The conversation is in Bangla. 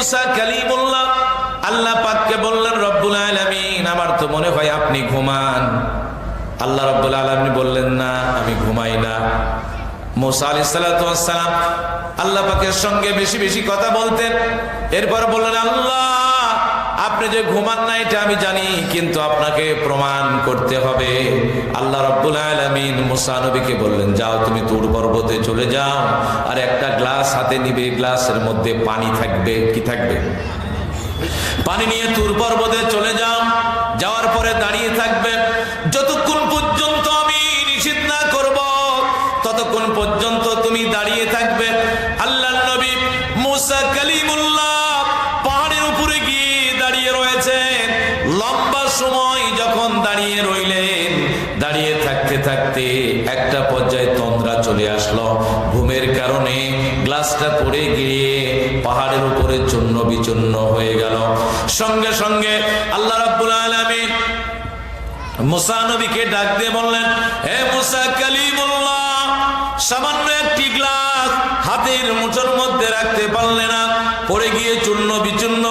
মুসা কালিমুল্লাহ আল্লাহ পাককে বললেন, রব্বুল আলামিন আমার তো মনে হয় আপনি ঘুমান। আল্লাহ রব্বুল আলামিন বললেন, না আমি ঘুমাই না। মুসা আলাইহিস সালাতু ওয়াস সালাম আল্লাহ পাকের সঙ্গে বেশি বেশি কথা বলতেন। এরপর বললেন, আল্লাহ আপনি যে ঘুমান না এটা আমি জানি, কিন্তু আপনাকে প্রমাণ করতে হবে। আল্লাহ রাব্বুল আলামিন মুসা নবীকে বললেন, যাও তুমি তুর পর্বতে চলে যাও, আর একটা গ্লাস হাতে নিবে, গ্লাসের মধ্যে পানি থাকবে। কি থাকবে? পানি নিয়ে তুর পর্বতে চলে যাও। যাওয়ার পরে দাঁড়িয়ে থাকবে, যতক্ষণ পর্যন্ত আমি নিষেধ না করব ততক্ষণ পর্যন্ত তুমি দাঁড়িয়ে থাকবে। আল্লাহর নবী মুসা কালিমুল্লাহ পাহাড়ের উপরে গিয়ে দাঁড়িয়ে রয়েছেন। লম্বা সময় যখন দাঁড়িয়ে রইলেন, দাঁড়িয়ে থাকতে থাকতে একটা পর্যায়ে তন্দ্রা চলে আসলো। ঘুমের কারণে গ্লাসটা পড়ে গিয়ে পাহাড়ের উপরে চূর্ণ বিচূর্ণ হয়ে গেল। সঙ্গে সঙ্গে আল্লাহ রাব্বুল আলামিন মুসা নবীকে ডাক দিয়ে বললেন, হে মুসা কালিমুল্লাহ, সামান্য একটি গ্লাস হাতের মুঠোর মধ্যে রাখতে পারলে না, পড়ে গিয়ে চূর্ণ বিচূর্ণ